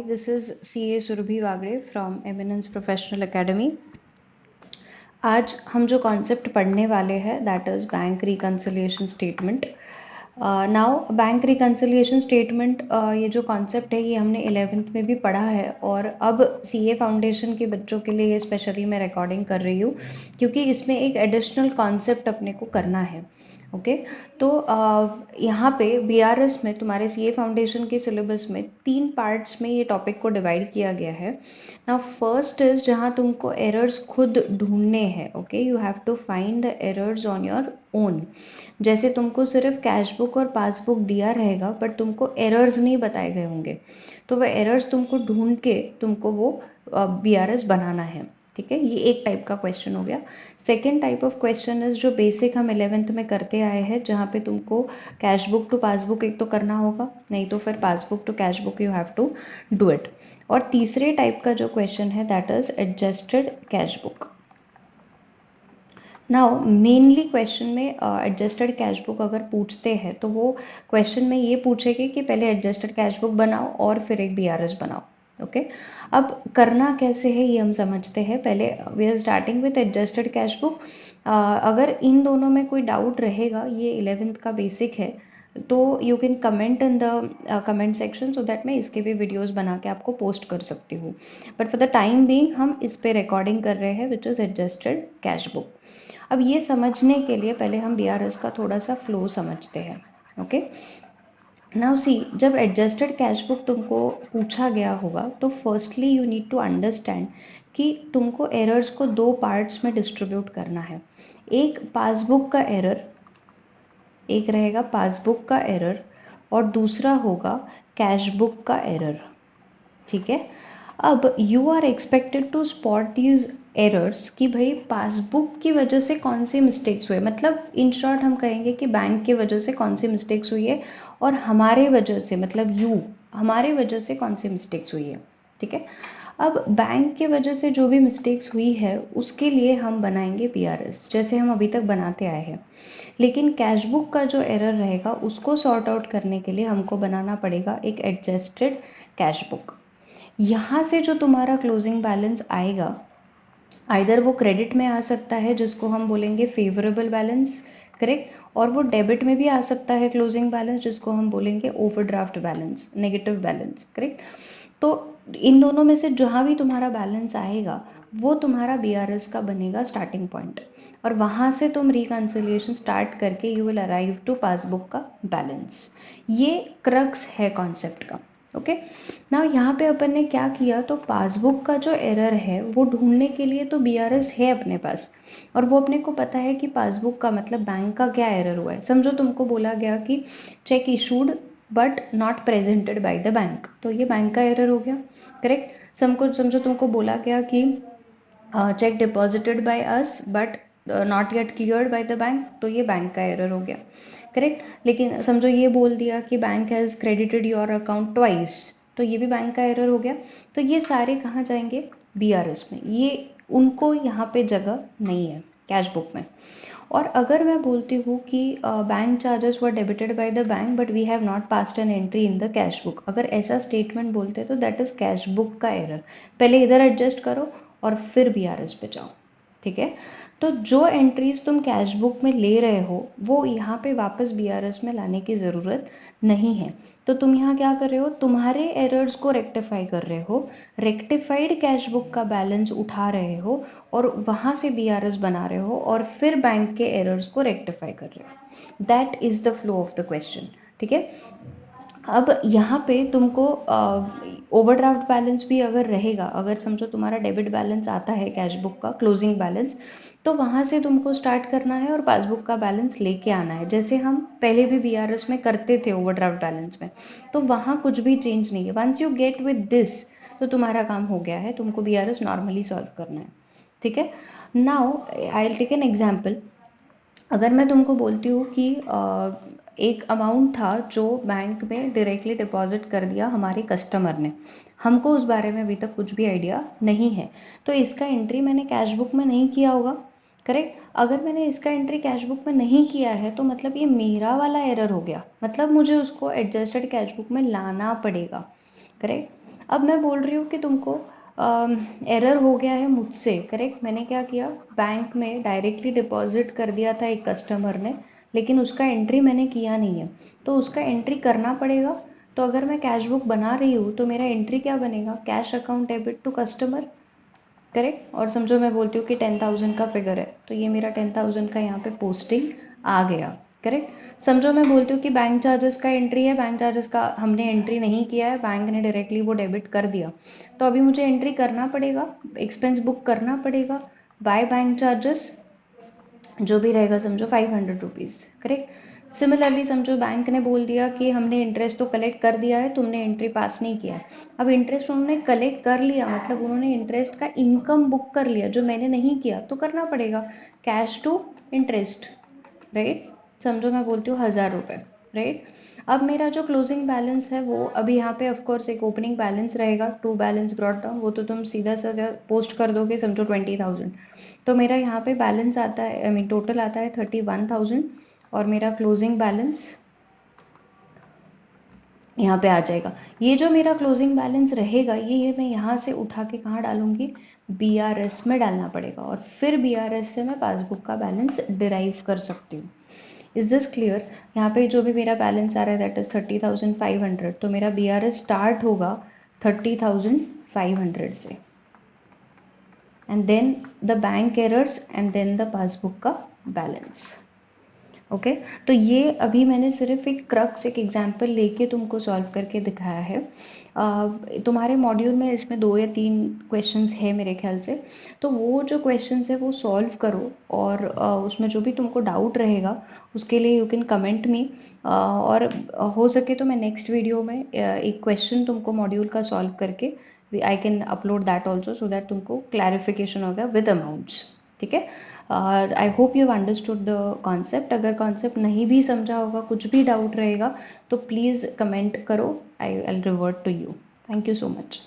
Hi, this is CA Surabhi Wagre from Eminence Professional Academy. आज हम जो concept पढ़ने वाले हैं that is bank reconciliation statement. Now bank reconciliation statement ये जो कॉन्सेप्ट है ये हमने 11th में भी पढ़ा है और अब CA फाउंडेशन के बच्चों के लिए ये स्पेशली मैं रिकॉर्डिंग कर रही हूँ क्योंकि इसमें एक एडिशनल कॉन्सेप्ट अपने को करना है. ओके तो यहाँ पे BRS में तुम्हारे CA फाउंडेशन के सिलेबस में 3 पार्ट्स में ये टॉपिक को डिवाइड किया गया है. नाउ फर्स्ट इज जहाँ तुमको एरर्स खुद ढूंढने हैं. Okay you have to find the errors on your own. जैसे तुमको सिर्फ कैश बुक और पासबुक दिया रहेगा बट तुमको एरर्स नहीं बताए गए होंगे तो वह एरर्स तुमको ढूंढ के तुमको वो BRS बनाना है. ठीक है, ये एक टाइप का क्वेश्चन हो गया. Second type of question is जो बेसिक हम 11th में करते आए हैं जहाँ पे तुमको कैश बुक टू पासबुक एक तो करना होगा नहीं तो फिर passbook to cash book you have to do it. और तीसरे टाइप का जो क्वेश्चन है that is adjusted cash book. Now mainly question में एडजस्टेड कैश बुक अगर पूछते हैं तो वो क्वेश्चन में ये पूछेंगे कि पहले एडजस्टेड कैश बुक बनाओ और फिर एक BRS बनाओ. ओके अब करना कैसे है ये हम समझते हैं. पहले we are starting with adjusted cash book. अगर इन दोनों में कोई डाउट रहेगा, ये 11th का बेसिक है, तो you can comment in the comment section so that मैं इसके भी वीडियोस बना के आपको पोस्ट कर सकती हूँ. But for the time being हम इस पे रिकॉर्डिंग कर रहे हैं which is adjusted cash book. अब ये समझने के लिए पहले हम BRS का थोड़ा सा फ्लो समझते हैं. ओके नाउ सी, जब एडजस्टेड कैश बुक तुमको पूछा गया होगा तो firstly you need to understand कि तुमको एरर्स को 2 पार्ट्स में डिस्ट्रीब्यूट करना है. एक पासबुक का एरर, एक रहेगा पासबुक का एरर और दूसरा होगा कैश बुक का एरर. ठीक है, अब you are expected to spot these errors कि भाई पासबुक की वजह से कौन सी मिस्टेक्स हुए. मतलब इन शॉर्ट हम कहेंगे कि बैंक की वजह से कौन सी मिस्टेक्स हुई है और हमारे वजह से मतलब हमारे वजह से कौन सी मिस्टेक्स हुई है. ठीक है, अब बैंक के वजह से जो भी मिस्टेक्स हुई है उसके लिए हम बनाएंगे BRS जैसे हम अभी तक बनाते आए हैं. लेकिन कैश बुक का जो एरर रहेगा उसको सॉर्ट आउट करने के लिए हमको बनाना पड़ेगा एक एडजस्टेड कैश बुक. यहाँ से जो तुम्हारा क्लोजिंग बैलेंस आएगा आइदर वो क्रेडिट में आ सकता है जिसको हम बोलेंगे फेवरेबल बैलेंस, करेक्ट, और वो डेबिट में भी आ सकता है क्लोजिंग बैलेंस जिसको हम बोलेंगे overdraft balance, negative balance, correct. तो इन दोनों में से जहाँ भी तुम्हारा बैलेंस आएगा वो तुम्हारा BRS का बनेगा स्टार्टिंग पॉइंट और वहाँ से तुम रिकन्सिलिएशन स्टार्ट करके you will arrive to passbook का बैलेंस. ये क्रक्स है कॉन्सेप्ट का. ओके ना, यहाँ पे अपन ने क्या किया तो पासबुक का जो एरर है वो ढूंढने के लिए तो BRS है अपने पास और वो अपने को पता है कि पासबुक का मतलब बैंक का क्या एरर हुआ है. समझो तुमको बोला गया कि check issued but not presented by the bank, तो ये बैंक का एरर हो गया. करेक्ट, समझो तुमको बोला गया कि check deposited by us but not yet cleared bye the bank, तो ये बैंक का एरर हो गया. करेक्ट, लेकिन समझो ये बोल दिया कि bank has credited your account twice, तो ये भी बैंक का एरर हो गया. तो ये सारे कहाँ जाएंगे BRS में, ये उनको यहाँ पे जगह नहीं है कैश बुक में. और अगर मैं बोलती हूँ कि bank charges were debited by the bank but we have not passed an entry in the cash book, अगर ऐसा स्टेटमेंट बोलते तो दैट इज़ कैश बुक का एरर. पहले इधर एडजस्ट करो और फिर BRS पे जाओ. ठीक है, तो जो एंट्रीज तुम कैश बुक में ले रहे हो वो यहाँ पे वापस BRS में लाने की ज़रूरत नहीं है. तो तुम यहाँ क्या कर रहे हो, तुम्हारे एरर्स को रेक्टिफाई कर रहे हो, रेक्टिफाइड कैश बुक का बैलेंस उठा रहे हो और वहाँ से BRS बना रहे हो और फिर बैंक के एरर्स को रेक्टिफाई कर रहे हो. That is the flow of the question. ठीक है, अब यहाँ पे तुमको ओवरड्राफ्ट बैलेंस भी अगर रहेगा, अगर समझो तुम्हारा डेबिट बैलेंस आता है कैश बुक का क्लोजिंग बैलेंस, तो वहाँ से तुमको स्टार्ट करना है और पासबुक का बैलेंस लेके आना है जैसे हम पहले भी BRS में करते थे ओवरड्राफ्ट बैलेंस में. तो वहाँ कुछ भी चेंज नहीं है. Once you get with this तो तुम्हारा काम हो गया है, तुमको BRS नॉर्मली सॉल्व करना है. ठीक है, now I will take an example. अगर मैं तुमको बोलती हूँ कि एक अमाउंट था जो बैंक में डायरेक्टली डिपॉजिट कर दिया हमारे कस्टमर ने, हमको उस बारे में अभी तक कुछ भी आइडिया नहीं है, तो इसका एंट्री मैंने कैश बुक में नहीं किया होगा. करेक्ट, अगर मैंने इसका एंट्री कैश बुक में नहीं किया है तो मतलब ये मेरा वाला एरर हो गया, मतलब मुझे उसको एडजस्टेड कैश बुक में लाना पड़ेगा. करेक्ट, अब मैं बोल रही हूँ कि तुमको एरर हो गया है मुझसे, करेक्ट। मैंने क्या किया, बैंक में डायरेक्टली डिपॉजिट कर दिया था एक कस्टमर ने, लेकिन उसका एंट्री मैंने किया नहीं है, तो उसका एंट्री करना पड़ेगा। तो अगर मैं कैश बुक बना रही हूँ तो मेरा एंट्री क्या बनेगा, cash account debit to customer, correct. और समझो मैं बोलती हूँ कि 10,000 का फिगर है, तो ये मेरा 10,000 का यहाँ पे पोस्टिंग आ गया, करेक्ट। समझो मैं बोलती हूँ कि बैंक चार्जेस का एंट्री है, बैंक चार्जेस का हमने एंट्री नहीं किया है, बैंक ने डायरेक्टली वो डेबिट कर दिया, तो अभी मुझे एंट्री करना पड़ेगा, एक्सपेंस बुक करना पड़ेगा बाय बैंक चार्जेस, जो भी रहेगा समझो 500 रुपीज़, करेक्ट। सिमिलरली समझो बैंक ने बोल दिया कि हमने इंटरेस्ट तो कलेक्ट कर दिया है, तुमने एंट्री पास नहीं किया है। अब इंटरेस्ट उन्होंने कलेक्ट कर लिया, मतलब उन्होंने इंटरेस्ट का इनकम बुक कर लिया, जो मैंने नहीं किया, तो करना पड़ेगा कैश टू इंटरेस्ट, राइट। समझो मैं बोलती हूँ 1,000 रुपये, राइट। अब मेरा जो क्लोजिंग बैलेंस है वो अभी यहाँ पे ऑफ कोर्स एक ओपनिंग बैलेंस रहेगा, टू बैलेंस ब्रॉट डाउन, वो तो तुम सीधा सीधा पोस्ट कर दोगे, समझो 20,000। तो मेरा यहाँ पे बैलेंस आता है, आई मीन टोटल आता है 31,000, और मेरा क्लोजिंग बैलेंस यहाँ पे आ जाएगा। ये जो मेरा क्लोजिंग बैलेंस रहेगा, ये मैं यहाँ से उठा के कहाँ डालूंगी, BRS में डालना पड़ेगा, और फिर BRS से मैं पासबुक का बैलेंस डिराइव कर सकती हूँ। Is this clear. यहाँ पे जो भी मेरा बैलेंस आ रहा है दैट इज 30,500, तो मेरा BRS स्टार्ट होगा 30,500 से, and then the bank errors and then the passbook का बैलेंस। ओके तो ये अभी मैंने सिर्फ एक क्रक्स, एक एग्जांपल लेके तुमको सॉल्व करके दिखाया है। तुम्हारे मॉड्यूल में इसमें 2 या 3 क्वेश्चंस है मेरे ख्याल से, तो वो जो क्वेश्चंस है वो सॉल्व करो, और उसमें जो भी तुमको डाउट रहेगा उसके लिए यू कैन कमेंट मी, और हो सके तो मैं नेक्स्ट वीडियो में एक क्वेश्चन तुमको मॉड्यूल का सॉल्व करके I can upload that also, so that तुमको क्लैरिफिकेशन होगा विद अमाउंट्स, ठीक है। I hope you understood the concept. अगर कॉन्सेप्ट नहीं भी समझा होगा, कुछ भी डाउट रहेगा, तो प्लीज़ कमेंट करो, I will revert to you. Thank you so much.